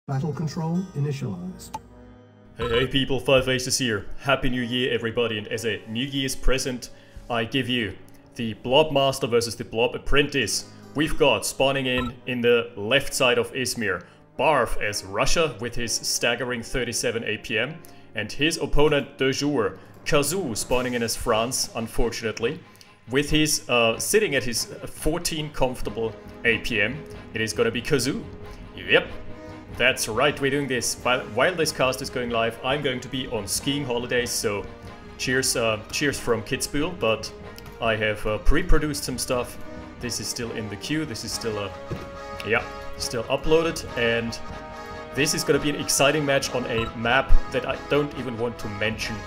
Battle control initialized. Hey people, Five Aces here. Happy New Year everybody, and as a New Year's present, I give you the Blob Master versus the Blob Apprentice. We've got spawning in the left side of Izmir, Barf as Russia with his staggering 37 APM, and his opponent de jour, Kazu, spawning in as France, unfortunately, with his sitting at his 14 comfortable APM. It is gonna be Kazu. Yep. That's right, we're doing this. While this cast is going live, I'm going to be on skiing holidays, so cheers from Kitzbühel, but I have pre-produced some stuff. This is still in the queue, this is still still uploaded, and this is gonna be an exciting match on a map that I don't even want to mention.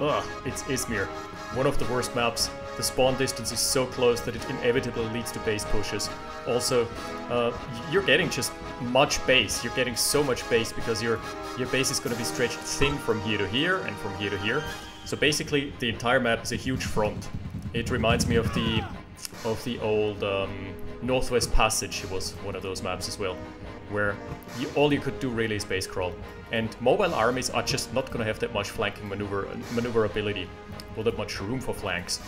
Ugh, it's Izmir, one of the worst maps. The spawn distance is so close that it inevitably leads to base pushes. Also, you're getting just much base. You're getting so much base because your base is going to be stretched thin from here to here and from here to here. So basically, the entire map is a huge front. It reminds me of the old Northwest Passage. It was one of those maps as well, where all you could do really is base crawl. And mobile armies are just not going to have that much flanking maneuverability, or that much room for flanks.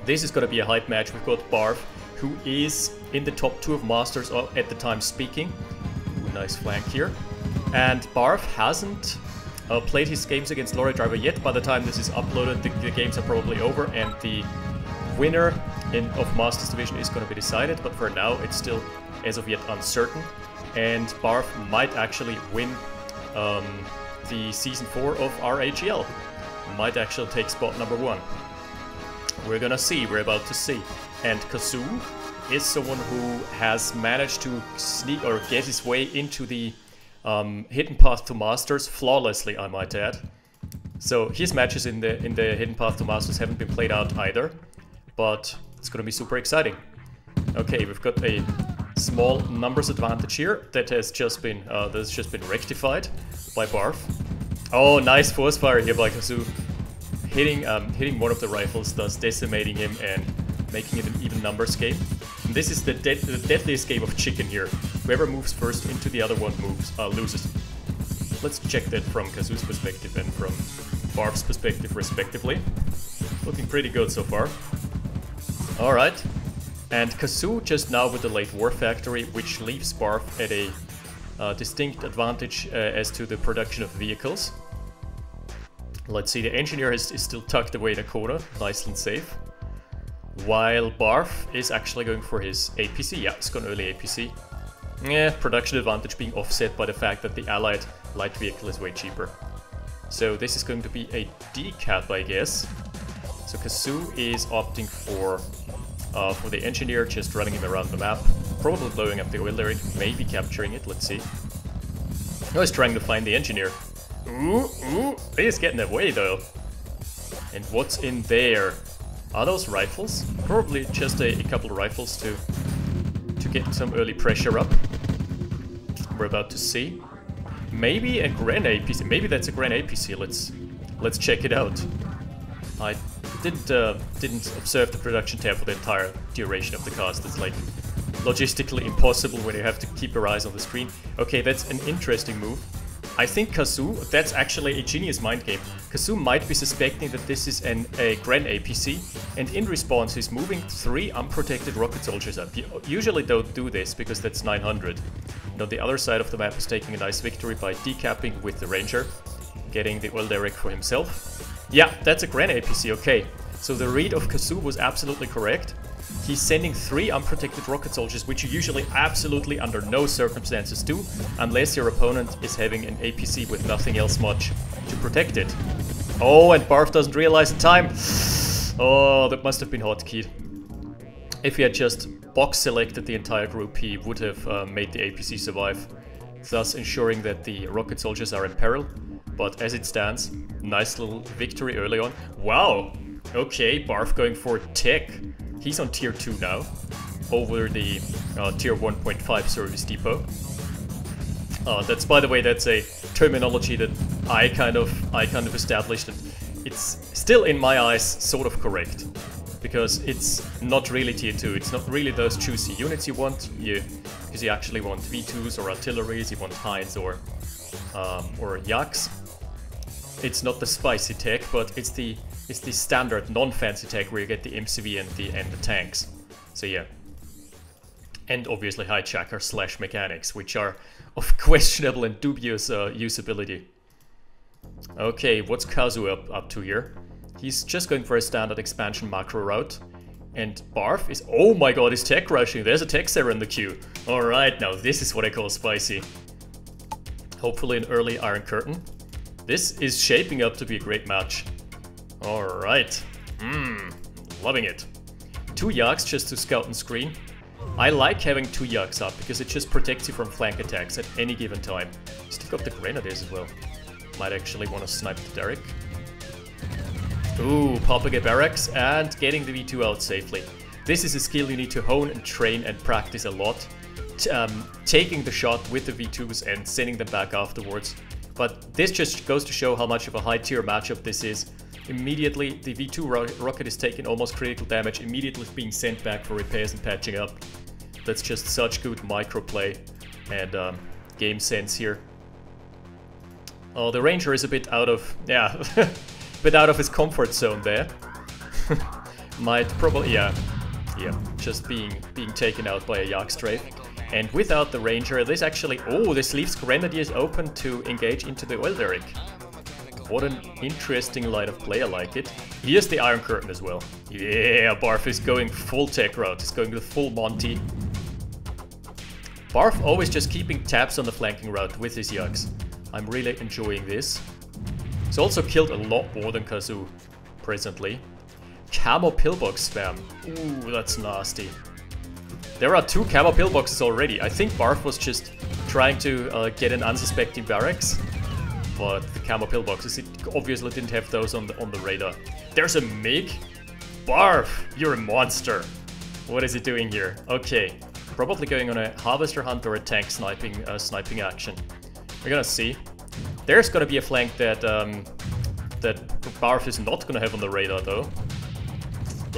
This is going to be a hype match. We've got Barf, who is in the top 2 of Masters at the time speaking. Ooh, nice flank here. And Barf hasn't played his games against Lorry Driver yet. By the time this is uploaded, the games are probably over, and the winner of Masters Division is going to be decided. But for now, it's still, as of yet, uncertain. And Barf might actually win the Season 4 of RAGL. Might actually take spot number 1. We're gonna see, we're about to see. And Kazu is someone who has managed to sneak or get his way into the hidden path to Masters flawlessly, I might add. So his matches in the hidden path to Masters haven't been played out either, but it's gonna be super exciting. Okay, we've got a small numbers advantage here that has just been rectified by Barf. Oh, nice force fire here by Kazu. Hitting one of the rifles, thus decimating him and making it an even numbers game. And this is the deadliest game of chicken here. Whoever moves first into the other one loses. Let's check that from Kazu's perspective and from Barf's perspective respectively. Looking pretty good so far. Alright. And Kazu just now with the late war factory, which leaves Barf at a distinct advantage as to the production of vehicles. Let's see, the engineer is still tucked away in a corner, nice and safe. While Barf is actually going for his APC. Yeah, it's got an early APC. Yeah, production advantage being offset by the fact that the allied light vehicle is way cheaper. So this is going to be a decap, I guess. So Kazu is opting for the engineer, just running him around the map. Probably blowing up the oil derrick, maybe capturing it, let's see. I was trying to find the engineer. Ooh, he's getting away though. And what's in there? Are those rifles? Probably just a couple of rifles to get some early pressure up. We're about to see. Maybe a Gran APC. Maybe that's a Gran APC. Let's check it out. I didn't observe the production tab for the entire duration of the cast. It's like logistically impossible when you have to keep your eyes on the screen. Okay, that's an interesting move. I think Kazu, that's actually a genius mind game. Kazu might be suspecting that this is a Gran APC, and in response he's moving 3 unprotected rocket soldiers up. You usually don't do this because that's 900. And on the other side of the map is taking a nice victory by decapping with the Ranger, getting the oil derrick for himself. Yeah, that's a Gran APC, okay. So the read of Kazu was absolutely correct. He's sending 3 unprotected rocket soldiers, which you usually absolutely under no circumstances do, unless your opponent is having an APC with nothing else much to protect it. Oh, and Barf doesn't realize the time. Oh, that must have been hotkeyed. If he had just box selected the entire group, he would have made the APC survive, thus ensuring that the rocket soldiers are in peril. But as it stands, nice little victory early on. Wow! Okay, Barf going for tech. He's on tier 2 now, over the tier 1.5 service depot. That's, by the way, that's a terminology that I kind of established, and it's still in my eyes sort of correct. because it's not really tier 2. It's not really those juicy units you want, because you actually want V2s or artilleries, you want Hinds or Yaks. It's not the spicy tech, but it's the standard non-fancy tech where you get the MCV and the tanks. So yeah. And obviously hijacker slash mechanics, which are of questionable and dubious usability. Okay, what's Kazu up to here? He's just going for a standard expansion macro route. And Barf is... Oh my god, he's tech rushing. There's a tech Sarah in the queue. Alright, now this is what I call spicy. Hopefully an early Iron Curtain. This is shaping up to be a great match. Alright. Loving it. 2 Yaks just to scout and screen. I like having 2 Yaks up because it just protects you from flank attacks at any given time. Stick up the Grenadiers as well. Might actually want to snipe the Derrick. Ooh, popping a barracks and getting the V2 out safely. This is a skill you need to hone and train and practice a lot. Taking the shot with the V2s and sending them back afterwards. But this just goes to show how much of a high tier matchup this is. Immediately, the V2 rocket is taking almost critical damage, immediately being sent back for repairs and patching up. That's just such good microplay and game sense here. Oh, the Ranger is a bit out of... yeah, bit out of his comfort zone there. Might probably... yeah, just being taken out by a Yak strafe. And without the Ranger, this actually... oh, this leaves Grenadiers open to engage into the Oil Derrick. What an interesting line of play, I like it. Here's the Iron Curtain as well. Yeah, Barf is going full tech route. He's going to the full Monty. Barf always just keeping tabs on the flanking route with his Yaks. I'm really enjoying this. He's also killed a lot more than Kazu presently. Camo pillbox spam. Ooh, that's nasty. There are 2 camo pillboxes already. I think Barf was just trying to get an unsuspecting barracks. But the camo pillboxes, it obviously didn't have those on the radar. There's a MiG? Barf, you're a monster. What is he doing here? Okay, probably going on a harvester hunt or a tank sniping action. We're gonna see. There's gonna be a flank that that Barf is not gonna have on the radar though.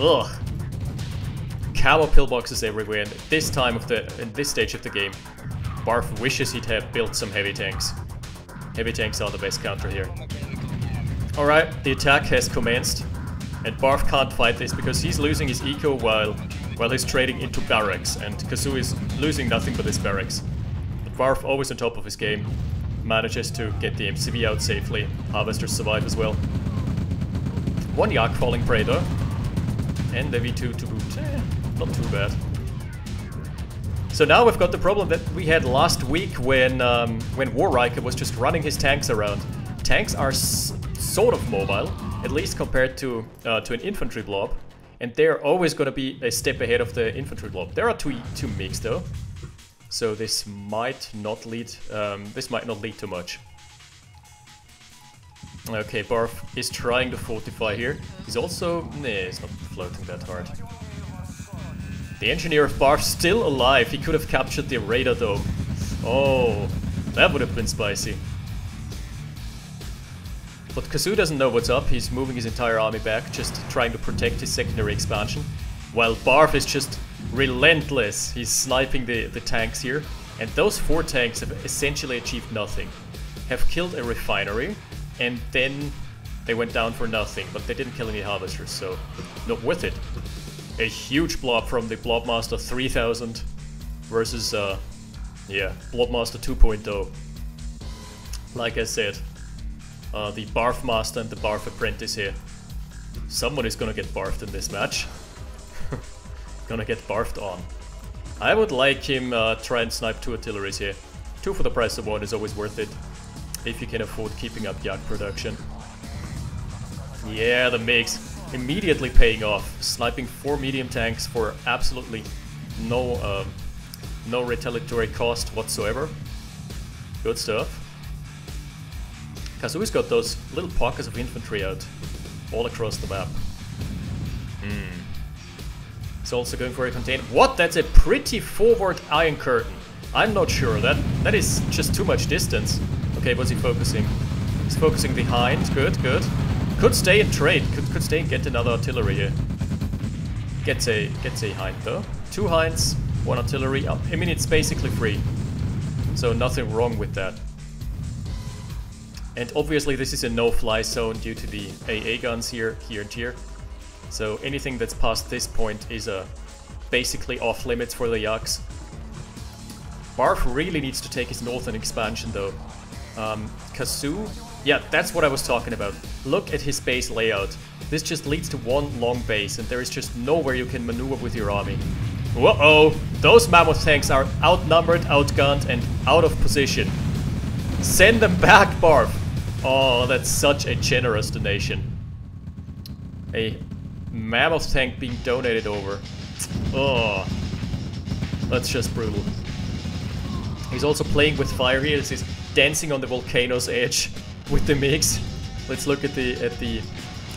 Ugh. Camo pillboxes everywhere, and at this time of in this stage of the game, Barf wishes he'd have built some heavy tanks. Heavy tanks are the best counter here. Alright, the attack has commenced. And Barf can't fight this because he's losing his eco while he's trading into barracks. And Kazu is losing nothing but his barracks. But Barf, always on top of his game, manages to get the MCV out safely. Harvesters survive as well. 1 Yak falling prey though. And the V2 to boot. Not too bad. So now we've got the problem that we had last week when Warriker was just running his tanks around. Tanks are sort of mobile, at least compared to an infantry blob, and they're always going to be a step ahead of the infantry blob. There are two MiGs though, so this might not lead to much. Okay, Barf is trying to fortify here. He's also he's not floating that hard. The engineer of Barf still alive. He could have captured the radar dome. Oh, that would have been spicy. But Kazu doesn't know what's up. He's moving his entire army back, just trying to protect his secondary expansion. While Barf is just relentless. He's sniping the tanks here. And those 4 tanks have essentially achieved nothing. Have killed a refinery, and then they went down for nothing. But they didn't kill any harvesters, so not worth it. A huge blob from the Blob Master 3000 versus, Blob Master 2.0. Like I said, the Barf Master and the Barf Apprentice here. Someone is gonna get barfed in this match. Gonna get barfed on. I would like him try and snipe 2 artilleries here. 2 for the price of 1 is always worth it, if you can afford keeping up Yak production. Yeah, the MiGs. Immediately paying off, sniping 4 medium tanks for absolutely no retaliatory cost whatsoever. Good stuff. Kazu's got those little pockets of infantry out all across the map. He's also going for a container. What? That's a pretty forward Iron Curtain. I'm not sure. That is just too much distance. Okay, what's he focusing? He's focusing behind. Good, good. Could stay and trade. Could stay and get another artillery here. Gets a Hind though. 2 Hinds, 1 artillery. I mean, it's basically free. So nothing wrong with that. And obviously this is a no-fly zone due to the AA guns here, and here. So anything that's past this point is basically off limits for the Yaks. Barf really needs to take his northern expansion though. Kazu, yeah, that's what I was talking about. Look at his base layout. This just leads to one long base and there is just nowhere you can maneuver with your army. Whoa-oh! Those mammoth tanks are outnumbered, outgunned and out of position. Send them back, Barf! Oh, that's such a generous donation. A mammoth tank being donated over. Oh, that's just brutal. He's also playing with fire here. He's dancing on the volcano's edge with the MiGs. Let's look at the.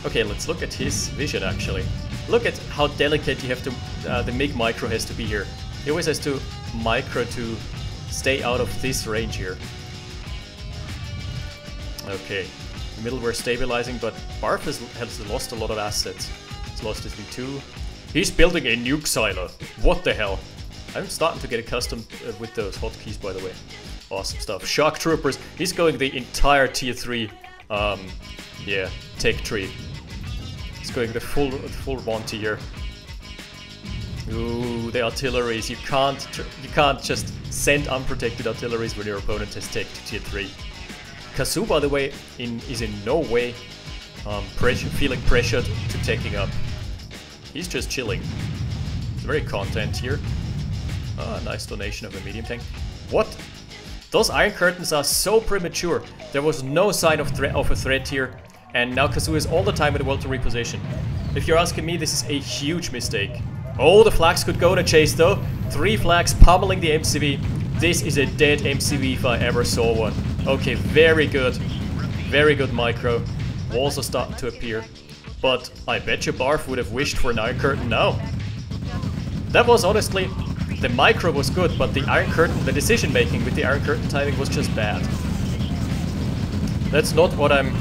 Okay, let's look at his vision actually. Look at how delicate you have to. The MiG micro has to be here. He always has to micro to stay out of this range here. Okay, the middle we're stabilizing, but Barf has lost a lot of assets. He's lost his V2. He's building a nuke silo. What the hell? I'm starting to get accustomed with those hotkeys, by the way. Awesome stuff. Shock Troopers. He's going the entire tier 3, yeah, tech tree. He's going the full 1 tier. Ooh, the artilleries. You can't just send unprotected artilleries when your opponent has tech to tier 3. Kazu, by the way, is in no way feeling pressured to taking up. He's just chilling. It's very content here. Nice donation of a medium tank. What? Those iron curtains are so premature. There was no sign of a threat here, and now Kazu is all the time in the world to reposition. If you're asking me, this is a huge mistake. Oh, the flags could go in a chase though. 3 flags pummeling the MCV. This is a dead MCV if I ever saw one. Okay, very good. Very good micro. Walls are starting to appear. But I bet you Barf would have wished for an iron curtain now. That was honestly... The micro was good, but the iron curtain, the decision making with the iron curtain timing was just bad. That's not what I'm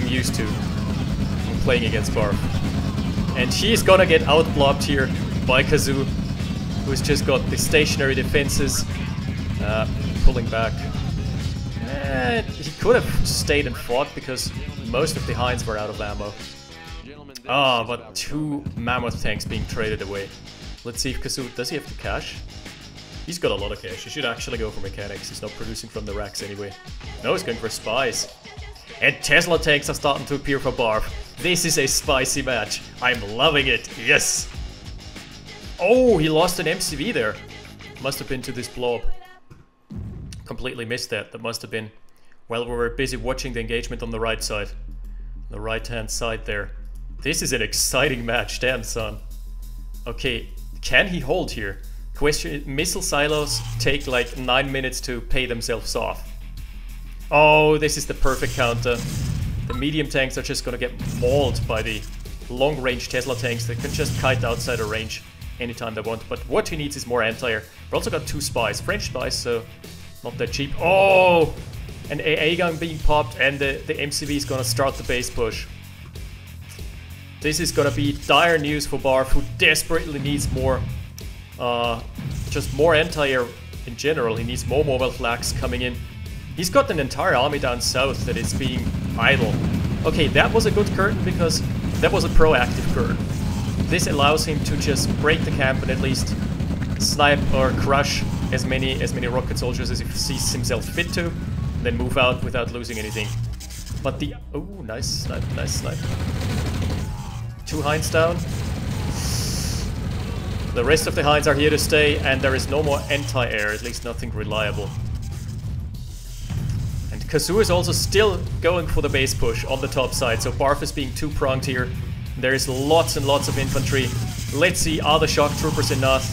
used to when playing against Barf. And she's gonna get outblobbed here by Kazu, who's just got the stationary defenses. Pulling back. He could have stayed and fought because most of the Hinds were out of ammo. But 2 mammoth tanks being traded away. Let's see if Kazu, does he have the cash? He's got a lot of cash. He should actually go for mechanics. He's not producing from the racks anyway. No, he's going for spies. And Tesla tanks are starting to appear for Barf. This is a spicy match. I'm loving it. Yes. Oh, he lost an MCV there. Must have been to this blob. Completely missed that. That must have been while we were busy watching the engagement on the right side. The right-hand side there. This is an exciting match. Damn, son. Okay. Can he hold here? Question: missile silos take like 9 minutes to pay themselves off. Oh, this is the perfect counter. The medium tanks are just gonna get mauled by the long-range Tesla tanks that can just kite outside of range anytime they want. But what he needs is more anti-air. We've also got 2 spies, French spies, so not that cheap. Oh, an AA gun being popped, and the MCV is gonna start the base push. This is gonna be dire news for Barf, who desperately needs more, just more anti-air in general. He needs more mobile flags coming in. He's got an entire army down south that is being idle. Okay, that was a good curtain because that was a proactive curtain. This allows him to just break the camp and at least snipe or crush as many rocket soldiers as he sees himself fit to, and then move out without losing anything. But the... Oh, nice snipe, nice snipe. 2 Hinds down. The rest of the Hinds are here to stay, and there is no more anti-air, at least nothing reliable. And Kazu is also still going for the base push on the top side, so Barf is being 2-pronged here. There is lots and lots of infantry. Let's see, are the shock troopers enough?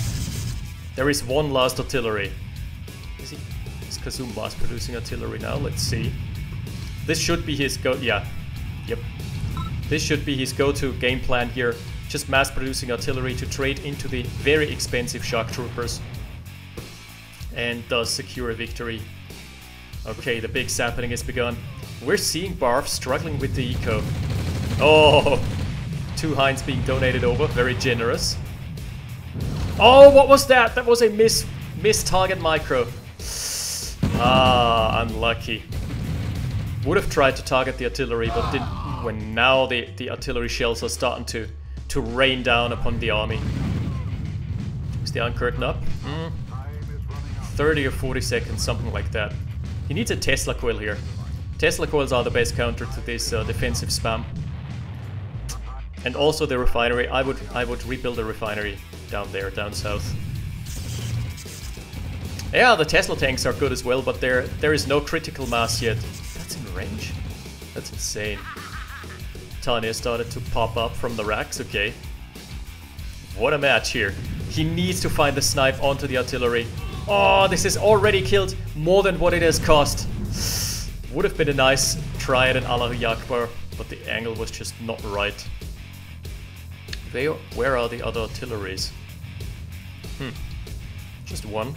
There is 1 last artillery. Is Kazu mass producing artillery now? Let's see. This should be his Yep. This should be his go-to game plan here. Just mass producing artillery to trade into the very expensive shock troopers. And does secure a victory. Okay, the big sappening has begun. We're seeing Barf struggling with the eco. Oh, 2 Hinds being donated over, very generous. Oh, what was that? That was a miss target micro. Ah, unlucky. Would have tried to target the artillery, but didn't. When now the artillery shells are starting to rain down upon the army. Is the Iron Curtain up? 30 or 40 seconds, something like that. He needs a Tesla coil here. Tesla coils are the best counter to this defensive spam. And also the refinery. I would rebuild the refinery down there, down south. Yeah, the Tesla tanks are good as well, but there is no critical mass yet. That's in range? That's insane. Tanya started to pop up from the racks, okay. What a match here. He needs to find the snipe onto the artillery. Oh, this has already killed more than what it has cost. Would have been a nice try at an Allahu Akbar, but the angle was just not right. Where are the other artilleries? Just one.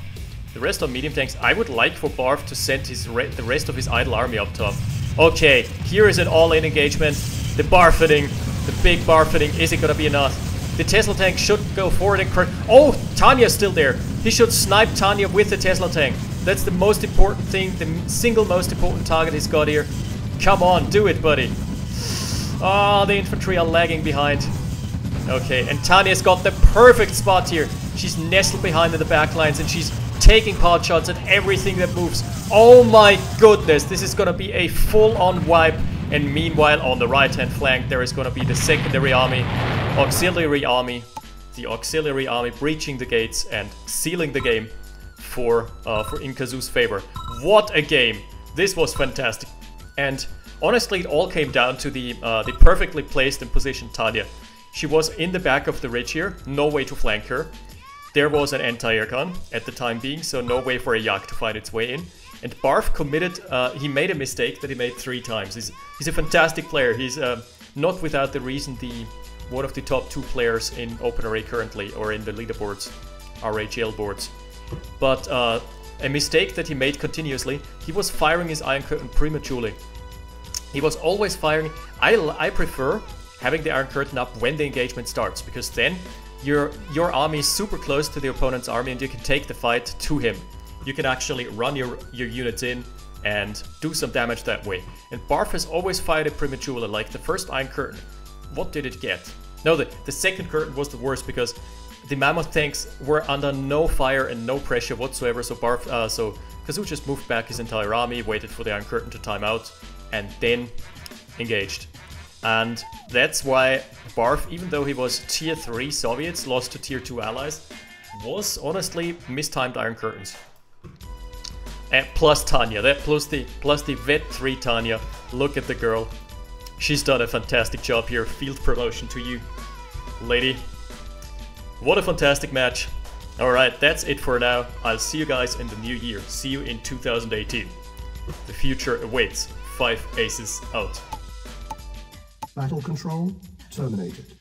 The rest are medium tanks. I would like for Barf to send the rest of his idle army up top. Okay, here is an all-in engagement. The barfeting, the big barfeting. Is it gonna be enough? The Tesla tank should go forward and correct. Oh, Tanya's still there. He should snipe Tanya with the Tesla tank. That's the most important thing, the single most important target he's got here. Come on, do it, buddy. Oh, the infantry are lagging behind. Okay, and Tanya's got the perfect spot here. She's nestled behind in the backlines and she's taking pot shots at everything that moves. Oh my goodness, this is gonna be a full-on wipe. And meanwhile, on the right-hand flank, there is gonna be the secondary army, auxiliary army. The auxiliary army breaching the gates and sealing the game for Kazu's favor. What a game! This was fantastic. And honestly, it all came down to the perfectly placed and positioned Tanya. She was in the back of the ridge here, no way to flank her. There was an anti-air gun at the time being, so no way for a Yak to find its way in. And Barf committed, he made a mistake that he made 3 times. He's a fantastic player. He's not without the reason one of the top 2 players in OpenRA currently, or in the leaderboards, RHL boards. But a mistake that he made continuously, he was firing his Iron Curtain prematurely. He was always firing. I prefer having the Iron Curtain up when the engagement starts, because then your army is super close to the opponent's army and you can take the fight to him. You can actually run your units in and do some damage that way. And Barf has always fired it prematurely, like the first Iron Curtain. What did it get? No, the second curtain was the worst because the Mammoth tanks were under no fire and no pressure whatsoever. So Kazu just moved back his entire army, waited for the Iron Curtain to time out, and then engaged. And that's why Barf, even though he was tier 3 Soviets, lost to tier 2 allies, was honestly mistimed Iron Curtains. And plus Tanya, plus the Vet 3 Tanya. Look at the girl. She's done a fantastic job here. Field promotion to you, lady. What a fantastic match. Alright, that's it for now. I'll see you guys in the new year. See you in 2018. The future awaits. 5 aces out. Battle control terminated.